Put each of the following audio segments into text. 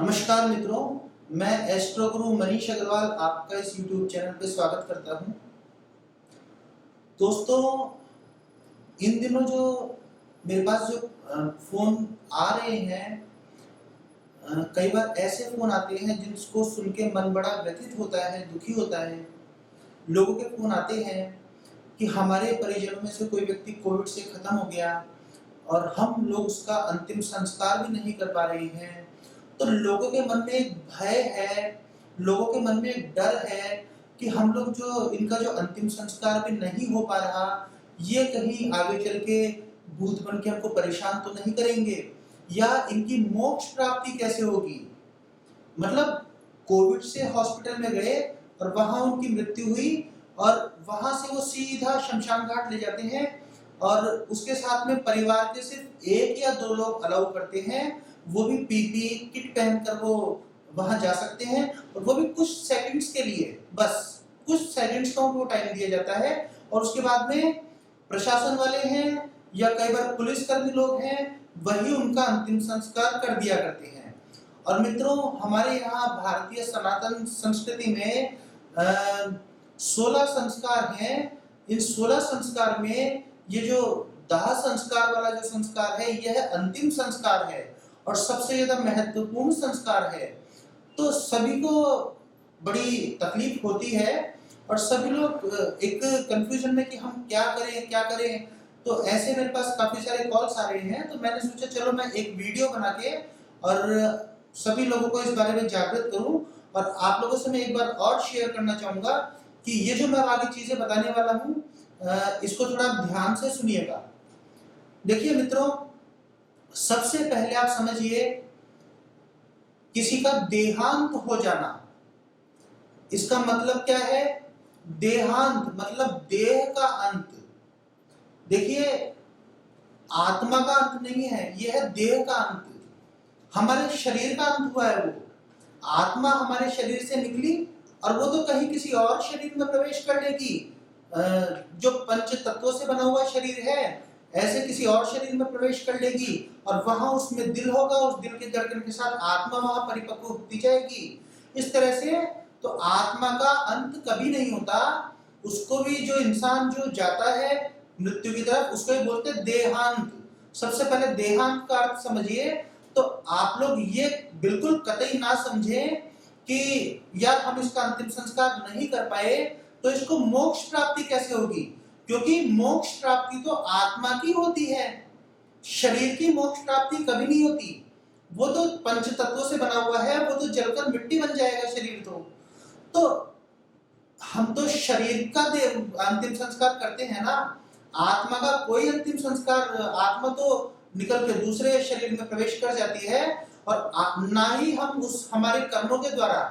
नमस्कार मित्रों, मैं एस्ट्रो गुरु मनीष अग्रवाल आपका इस YouTube चैनल पे स्वागत करता हूं। दोस्तों, इन दिनों जो मेरे पास जो फोन आ रहे हैं, कई बार ऐसे फोन आते हैं जिसको सुन के मन बड़ा व्यथित होता है, दुखी होता है। लोगों के फोन आते हैं कि हमारे परिजनों में से कोई व्यक्ति कोविड से खत्म हो गया और हम लोग उसका अंतिम संस्कार भी नहीं कर पा रहे हैं। तो लोगों के मन में एक भय है, लोगों के मन में एक डर है कि हम लोग जो इनका जो अंतिम संस्कार भी नहीं हो पा रहा, ये कहीं आगे चल के भूत बन के हमको परेशान तो नहीं करेंगे, या इनकी मोक्ष प्राप्ति कैसे होगी। मतलब कोविड से हॉस्पिटल में गए और वहां उनकी मृत्यु हुई और वहां से वो सीधा शमशान घाट ले जाते हैं और उसके साथ में परिवार के सिर्फ एक या दो लोग अलाउ करते हैं, वो भी पीपी किट पहनकर वो वहां जा सकते हैं और वो भी कुछ सेकंड्स के लिए, बस कुछ सेकंड्स का उनको टाइम दिया जाता है। और उसके बाद में प्रशासन वाले हैं या कई बार पुलिसकर्मी लोग हैं, वही उनका अंतिम संस्कार कर दिया करते हैं। और मित्रों, हमारे यहाँ भारतीय सनातन संस्कृति में 16 संस्कार हैं। इन 16 संस्कार में ये जो दाह संस्कार वाला जो संस्कार है, यह अंतिम संस्कार है और सबसे ज्यादा महत्वपूर्ण संस्कार है। तो सभी को बड़ी तकलीफ होती है और सभी लोग एक कंफ्यूजन में कि हम क्या करें। तो ऐसे मेरे पास काफी सारे कॉल्स आ रहे हैं, तो मैंने सोचा चलो मैं एक वीडियो बना के और सभी लोगों को इस बारे में जागृत करूं। और आप लोगों से मैं एक बार और शेयर करना चाहूंगा कि ये जो मैं आगे चीजें बताने वाला हूं, इसको थोड़ा ध्यान से सुनिएगा। देखिए मित्रों, सबसे पहले आप समझिए, किसी का देहांत हो जाना, इसका मतलब क्या है? देहांत मतलब देह का अंत। देखिए, आत्मा का अंत नहीं है, यह है देह का अंत। हमारे शरीर का अंत हुआ है। वो आत्मा हमारे शरीर से निकली और वो तो कहीं किसी और शरीर में प्रवेश कर लेगी। जो पंच तत्वों से बना हुआ शरीर है, ऐसे किसी और शरीर में प्रवेश कर लेगी और वहां उसमें दिल होगा, उस दिल के धड़कन के साथ आत्मा वहां परिपक्व होती जाएगी। इस तरह से तो आत्मा का अंत कभी नहीं होता। उसको भी जो इंसान जो जाता है मृत्यु की तरफ, उसको ही बोलते हैं देहांत। सबसे पहले देहांत का अर्थ समझिए। तो आप लोग ये बिल्कुल कतई ना समझें कि यार हम इसका अंतिम संस्कार नहीं कर पाए तो इसको मोक्ष प्राप्ति कैसे होगी, क्योंकि मोक्ष प्राप्ति तो आत्मा की होती है, शरीर की मोक्ष प्राप्ति कभी नहीं होती। वो तो पंच तत्वों से बना हुआ है, वो तो जलकर मिट्टी बन जाएगा शरीर। तो हम तो शरीर का अंतिम संस्कार करते हैं ना, आत्मा का कोई अंतिम संस्कार, आत्मा तो निकल के दूसरे शरीर में प्रवेश कर जाती है और ना ही हम उस हमारे कर्मों के द्वारा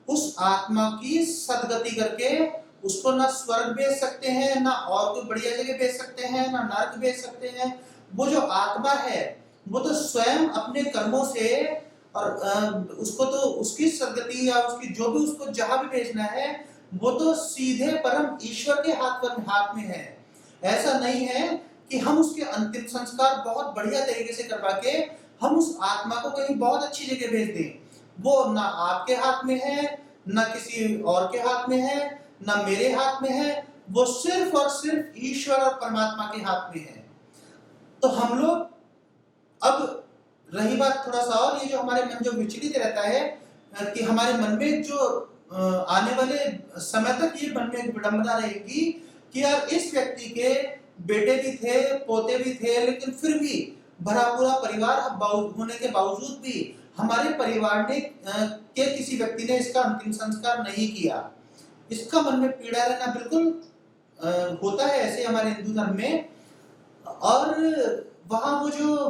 उस आत्मा की सदगति करके उसको ना स्वर्ग भेज सकते हैं, ना और कोई बढ़िया जगह भेज सकते हैं, ना नरक भेज सकते हैं। वो जो आत्मा है वो तो स्वयं अपने कर्मों से और उसको तो उसकी सदगति या उसकी जो भी उसको जहां भी भेजना है, वो तो सीधे परम ईश्वर के हाथ में है। ऐसा नहीं है कि हम उसके अंतिम संस्कार बहुत बढ़िया तरीके से करवा के हम उस आत्मा को कहीं बहुत अच्छी जगह भेज दें। वो ना आपके हाथ में है, ना किसी और के हाथ में है, ना मेरे हाथ में है। वो सिर्फ और सिर्फ ईश्वर और परमात्मा के हाथ में है। तो हम लोग, अब रही बात थोड़ा सा और, ये जो हमारे मन जो विचलित रहता है कि हमारे मन में जो आने वाले समय तक ये मन में विडंबना रहेगी कि यार इस व्यक्ति के बेटे भी थे, पोते भी थे, लेकिन फिर भी भरा पूरा परिवार होने के बावजूद भी हमारे परिवार ने के किसी व्यक्ति ने इसका अंतिम संस्कार नहीं किया। इसका मन में पीड़ा रहना बिल्कुल होता है ऐसे हमारे हिंदू धर्म में। और वहां वो जो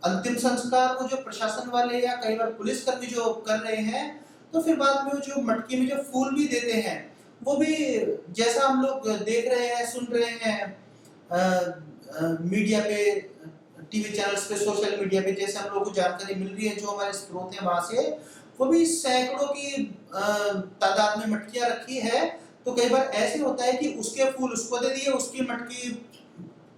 अंतिम संस्कार वो जो प्रशासन वाले या कई बार पुलिसकर्मी जो कर रहे हैं, तो फिर बाद में वो जो मटकी में जो फूल भी देते हैं, वो भी जैसा हम लोग देख रहे हैं, सुन रहे हैं मीडिया पे, टीवी चैनल्स पे, सोशल मीडिया पे, जैसे हम लोग को जानकारी मिल रही है, जो हमारे स्रोत हैं वहां से, वो भी सैकड़ों की तादाद में मटकियां रखी है। तो कई बार ऐसे होता है कि उसके फूल उसको दे दिए, उसकी मटकी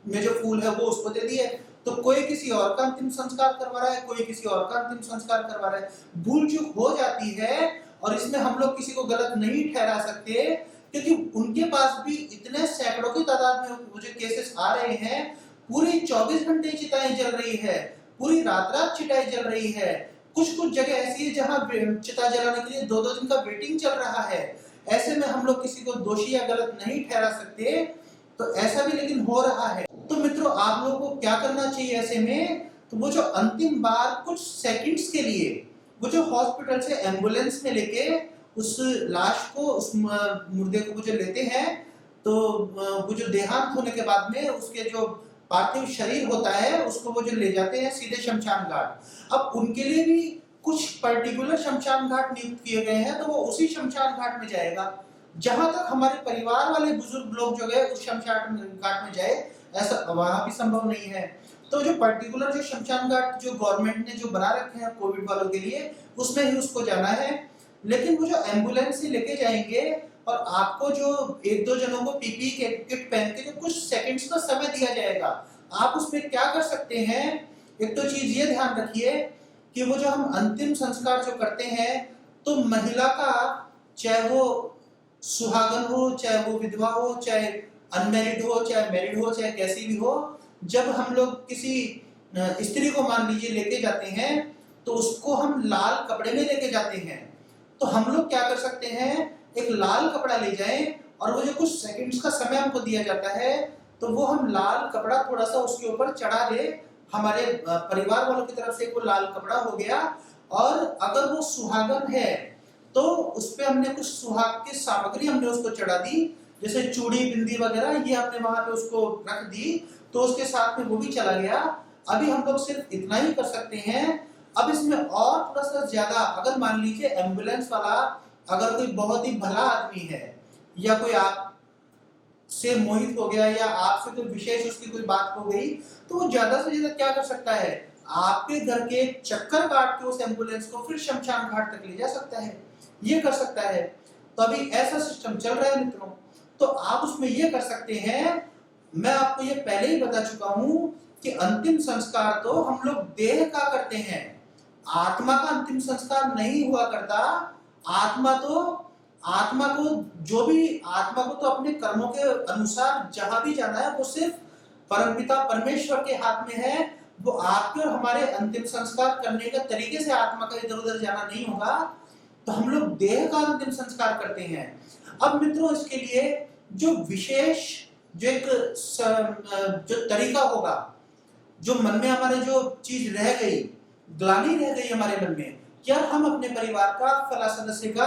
में जो फूल है वो उसको दे दिए, तो कोई किसी और का अंतिम संस्कार करवा रहा है, कोई किसी और का अंतिम संस्कार करवा रहा है। भूल चूक हो जाती है और इसमें हम लोग किसी को गलत नहीं ठहरा सकते, क्योंकि उनके पास भी इतने सैकड़ों की तादाद में वो जो केसेस आ रहे हैं, पूरी 24 घंटे चिताएं जल रही है, पूरी रात रात चिताएं जल रही है। कुछ कुछ जगह ऐसी है जहां चिता जलाने के लिए 2-2 दिन का वेटिंग चल रहा है। ऐसे में हम लोग किसी को दोषी या गलत नहीं ठहरा सकते, तो ऐसा भी लेकिन हो रहा है। तो मित्रों, आप लोगों को क्या करना चाहिए ऐसे में? तो वो जो अंतिम बार कुछ सेकंड्स के लिए वो जो हॉस्पिटल से एम्बुलेंस में लेके उस लाश को, उस मुर्दे को वो जो लेते हैं, तो वो जो देहांत होने के बाद में उसके जो पार्थिव शरीर होता है उसको वो जो ले जाते हैं सीधे शमशान घाट। अब उनके लिए भी कुछ पर्टिकुलर शमशान घाट नियुक्त किए गए हैं, तो वो उसी शमशान घाट में जाएगा। जहां तक हमारे परिवार वाले बुजुर्ग लोग जो गए उस शमशान घाट में जाए, ऐसा वहां भी संभव नहीं है। तो जो पर्टिकुलर जो शमशान घाट जो गवर्नमेंट ने जो बना रखे हैं कोविड वालों के लिए, उसमें ही उसको जाना है। लेकिन वो जो एम्बुलेंस से लेके जाएंगे और आपको जो 1-2 जनों को पीपीई किट पहन के जो कुछ सेकंड्स का समय दिया जाएगा, आप उसमें क्या कर सकते हैं? एक तो चीज ये ध्यान रखिए कि वो जो हम अंतिम संस्कार जो करते हैं, तो महिला का, चाहे वो सुहागन हो, चाहे वो विधवा हो, चाहे अनमैरिड हो, चाहे मैरिड हो, चाहे कैसी भी हो, जब हम लोग किसी स्त्री को मान लीजिए लेके जाते हैं, तो उसको हम लाल कपड़े में लेके जाते हैं। तो हम लोग क्या कर सकते हैं, एक लाल कपड़ा ले जाएं और वो जो कुछ सेकंड्स का समय हमको दिया जाता है, तो वो हम लाल कपड़ा थोड़ा सा उसके ऊपर चढ़ा दे। हमारे परिवार वालों की तरफ से वो लाल कपड़ा हो गया। और अगर वो सुहागन है तो उस पे हमने कुछ सुहाग की सामग्री हमने उसको चढ़ा दी, जैसे चूड़ी बिंदी वगैरह, ये हमने वहां पे उसको रख दी, तो उसके साथ में वो भी चला गया। अभी हम लोग सिर्फ इतना ही कर सकते हैं। अब इसमें और थोड़ा सा ज्यादा, अगर मान लीजिए एम्बुलेंस वाला अगर कोई बहुत ही भला आदमी है, या कोई आप से मोहित हो गया, या आपसे कोई विशेष उसकी कोई बात हो गई, तो वो ज्यादा से ज्यादा क्या कर सकता है, आपके घर के चक्कर काट के उस एम्बुलेंस को फिर शमशान घाट तक ले जा सकता है, ये कर सकता है। तो अभी ऐसा सिस्टम चल रहा है मित्रों। तो आप उसमें ये कर सकते हैं, मैं आपको ये पहले ही बता चुका हूं कि अंतिम संस्कार तो हम लोग देह का करते हैं, आत्मा का अंतिम संस्कार नहीं हुआ करता। आत्मा को जो भी, आत्मा को तो अपने कर्मों के अनुसार जहां भी जाना है वो सिर्फ परमपिता परमेश्वर के हाथ में है। वो आपके और हमारे अंतिम संस्कार करने का तरीके से आत्मा का इधर उधर जाना नहीं होगा। तो हम लोग देह का अंतिम संस्कार करते हैं। अब मित्रों, इसके लिए जो विशेष जो एक जो तरीका होगा, जो मन में हमारे जो चीज रह गई, ग्लानि रह गई हमारे मन में, क्या हम अपने परिवार का फला सदस्य का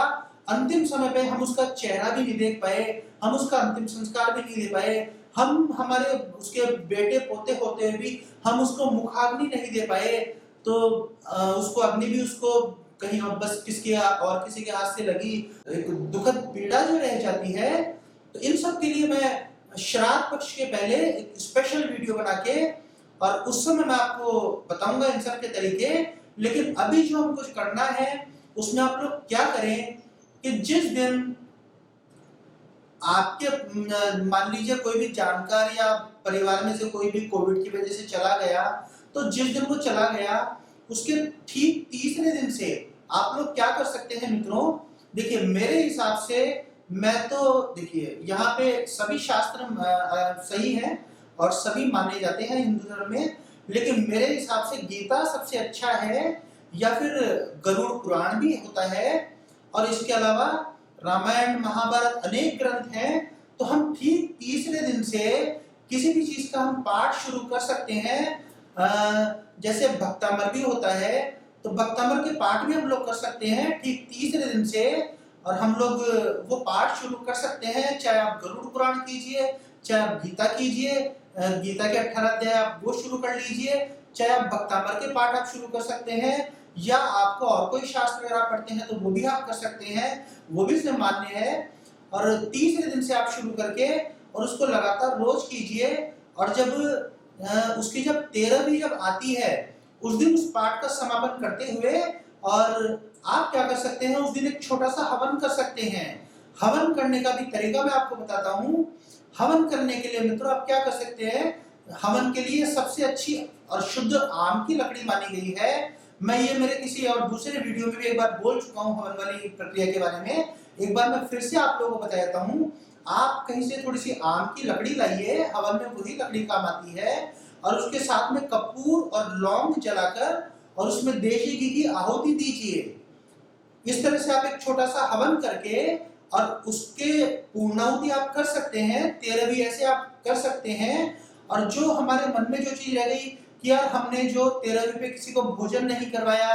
अंतिम समय पे हम उसका चेहरा भी नहीं देख पाए, हम उसका अंतिम संस्कार भी नहीं दे पाए, हम हमारे उसके बेटे पोते होते हुए भी हम उसको मुखाग्नि नहीं दे पाए, तो उसको अग्नि भी उसको कहीं और बस किसके और किसी के हाथ से लगी, एक दुखद पीड़ा जो रह जाती है। तो इन सब के लिए मैं श्राद्ध पक्ष के पहले एक स्पेशल वीडियो बना के और उस समय मैं आपको बताऊंगा इन सब के तरीके। लेकिन अभी जो हम कुछ करना है उसमें आप लोग क्या करें कि जिस दिन आपके मान लीजिए कोई भी जानकार या परिवार में से कोई भी कोविड की वजह से चला गया, तो जिस दिन वो चला गया उसके ठीक तीसरे दिन से आप लोग क्या कर सकते हैं मित्रों। देखिए, मेरे हिसाब से मैं तो, देखिए यहाँ पे सभी शास्त्र सही हैं और सभी माने जाते हैं हिंदू धर्म में, लेकिन मेरे हिसाब से गीता सबसे अच्छा है, या फिर गरुड़ पुराण भी होता है, और इसके अलावा रामायण महाभारत अनेक ग्रंथ हैं। तो हम ठीक तीसरे दिन से किसी भी चीज का हम पाठ शुरू कर सकते हैं। जैसे भक्तामर भी होता है, तो भक्तामर के पाठ भी हम लोग कर सकते हैं ठीक तीसरे दिन से, और हम लोग वो पाठ शुरू कर सकते हैं। चाहे आप गरुड़ पुराण कीजिए, चाहे आप गीता कीजिए, गीता के 18 अध्याय आप वो शुरू कर लीजिए, चाहे आप भक्तामर के पाठ आप शुरू कर सकते हैं, या आपको और कोई शास्त्र अगर आप पढ़ते हैं तो वो भी आप कर सकते हैं, वो भी इसमें मान्य है। और तीसरे दिन से आप शुरू करके और उसको लगातार रोज कीजिए, और जब उसकी जब 13वीं जब आती है उस दिन उस पाठ का समापन करते हुए, और आप क्या कर सकते हैं, उस दिन एक छोटा सा हवन कर सकते हैं। हवन करने का भी तरीका मैं आपको बताता हूँ। हवन करने के लिए मित्रों आप क्या कर सकते हैं, हवन के लिए सबसे अच्छी और शुद्ध आम की लकड़ी मानी गई है। मैं ये मेरे किसी और दूसरे वीडियो में भी एक बार बोल चुका हूँ हवन वाली प्रक्रिया के बारे में। एक बार मैं फिर से आप लोगों को बताता हूँ। आप कहीं से थोड़ी सी आम की लकड़ी लाइए, हवन में वही लकड़ी काम आती है, और उसके साथ में कपूर और लौंग जलाकर और उसमें देशी घी की आहुति दीजिए। इस तरह से आप एक छोटा सा हवन करके और उसके पूर्णाहुति आप कर सकते हैं। 13 भी ऐसे आप कर सकते हैं। और जो हमारे मन में जो चीज रह गई कि यार हमने जो 13 पे किसी को भोजन नहीं करवाया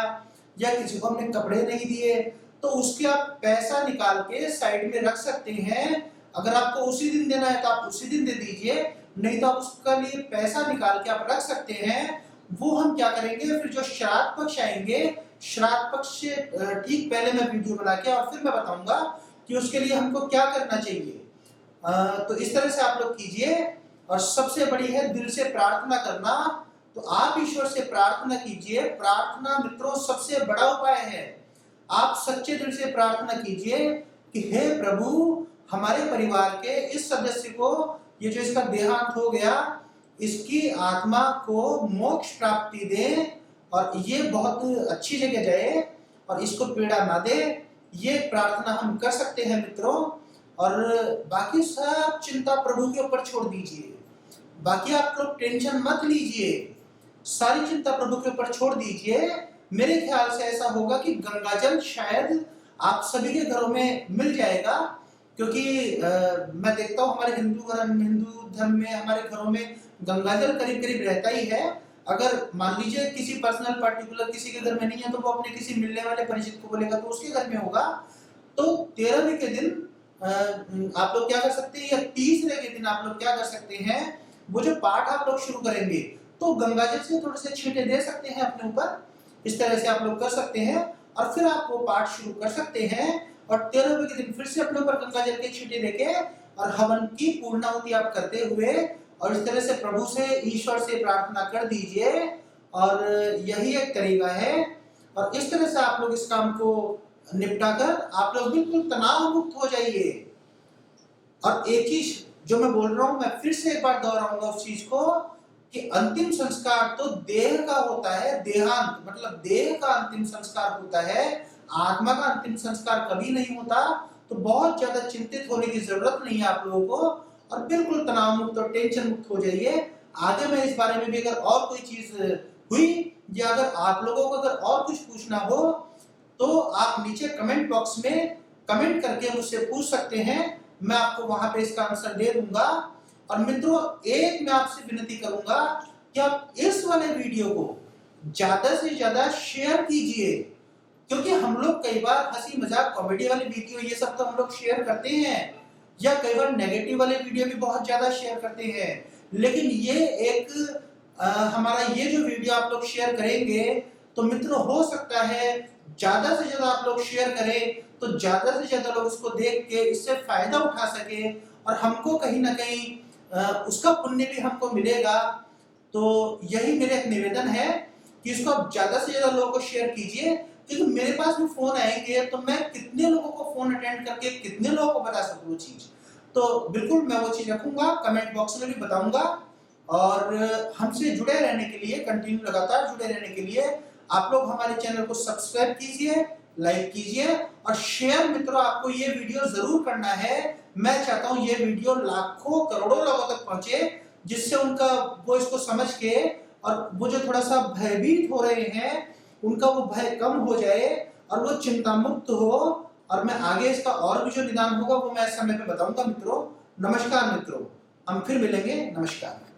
या किसी को हमने कपड़े नहीं दिए, तो उसके आप पैसा निकाल के साइड में रख सकते हैं। अगर आपको उसी दिन देना है तो आप उसी दिन दे दीजिए, नहीं तो आप उसका लिए पैसा निकाल के आप रख सकते हैं। वो हम क्या करेंगे, फिर जो श्राद्ध पक्ष आएंगे, श्राद्ध पक्ष से ठीक पहले मैं वीडियो बना के और फिर मैं बताऊंगा कि उसके लिए हमको क्या करना चाहिए। तो इस तरह से आप लोग कीजिए। और सबसे बड़ी है दिल से प्रार्थना करना। तो आप ईश्वर से प्रार्थना कीजिए। प्रार्थना मित्रों सबसे बड़ा उपाय है। आप सच्चे दिल से प्रार्थना कीजिए कि हे प्रभु, हमारे परिवार के इस सदस्य को, ये जो इसका देहांत हो गया, इसकी आत्मा को मोक्ष प्राप्ति दे और ये बहुत अच्छी जगह जाए और इसको पीड़ा ना दे। ये प्रार्थना हम कर सकते हैं मित्रों। और बाकी सब चिंता प्रभु के ऊपर छोड़ दीजिए। बाकी आप लोग टेंशन मत लीजिए, सारी चिंता प्रभु के ऊपर छोड़ दीजिए। मेरे ख्याल से ऐसा होगा कि गंगाजल शायद आप सभी के घरों में मिल जाएगा, क्योंकि मैं देखता हूँ हमारे हिंदू धर्म में हमारे घरों में गंगाजल करीब करीब रहता ही है। अगर मान लीजिए किसी पर्सनल पर्टिकुलर किसी के घर में नहीं है तो वो अपने किसी मिलने वाले परिचित को बोलेगा तो उसके घर में होगा। तो 13वें के दिन आप लोग क्या कर सकते हैं, या तीसरे के दिन आप लोग क्या कर सकते हैं, वो जो पाठ आप लोग शुरू करेंगे तो गंगाजल से थोड़े से छींटे दे सकते हैं अपने ऊपर। इस तरह से आप लोग कर सकते हैं और फिर आप वो पाठ शुरू कर सकते हैं। और 13वें के दिन फिर से अपने ऊपर गंगाजल के छींटे देके और हवन की पूर्णाहुति आप करते हुए और इस तरह से प्रभु से, ईश्वर से प्रार्थना कर दीजिए। और यही एक तरीका है। और इस तरह से आप लोग इस काम को निपटाकर आप लोग बिल्कुल तनाव मुक्त हो जाइए। और एक चीज जो मैं बोल रहा हूं, मैं फिर से एक बार दोहराऊंगा उस चीज को कि अंतिम संस्कार तो देह का होता है। देहांत मतलब देह का अंतिम संस्कार होता है, आत्मा का अंतिम संस्कार कभी नहीं होता। तो बहुत ज्यादा चिंतित होने की जरूरत नहीं है आप लोगों को। और बिल्कुल तनाव मुक्त और टेंशन मुक्त हो जाइए। आगे मैं इस बारे में भी अगर और कोई चीज हुई या अगर आप लोगों को अगर और कुछ पूछना हो तो आप नीचे कमेंट बॉक्स में कमेंट करके मुझसे पूछ सकते हैं। मैं आपको वहां पे इसका आंसर दे दूंगा। और मित्रों, एक मैं आपसे विनती करूंगा कि आप इस वाले वीडियो को ज्यादा से ज्यादा शेयर कीजिए, क्योंकि हम लोग कई बार हंसी मजाक कॉमेडी वाले वीडियो ये सब तो हम लोग शेयर करते हैं, या कई बार नेगेटिव वाले वीडियो भी बहुत ज्यादा शेयर करते हैं। लेकिन ये एक हमारा ये जो वीडियो आप लोग शेयर करेंगे तो मित्रों हो सकता है ज्यादा से ज्यादा आप लोग शेयर करें तो ज्यादा से ज्यादा लोग उसको देख के इससे फायदा उठा सके और हमको कहीं ना कहीं उसका पुण्य भी हमको मिलेगा। तो यही मेरा एक निवेदन है कि इसको आप ज्यादा से ज्यादा लोगों को शेयर कीजिए, क्योंकि मेरे पास भी फोन आएंगे तो मैं कितने लोगों को फोन अटेंड करके कितने लोगों को बता सकूं वो चीज। तो बिल्कुल मैं वो चीज रखूंगा, कमेंट बॉक्स में भी बताऊंगा। और हमसे जुड़े रहने के लिए, कंटिन्यू लगातार जुड़े रहने के लिए आप लोग हमारे चैनल को सब्सक्राइब कीजिए, लाइक कीजिए और शेयर। मित्रों, आपको ये वीडियो जरूर करना है। मैं चाहता हूं ये वीडियो लाखों करोड़ों लोगों तक पहुंचे, जिससे उनका वो इसको समझ के और वो जो थोड़ा सा भयभीत हो रहे हैं उनका वो भय कम हो जाए और वो चिंता मुक्त हो। और मैं आगे इसका और भी जो निदान होगा वो मैं इस समय पे बताऊंगा मित्रों। नमस्कार मित्रों, हम फिर मिलेंगे। नमस्कार।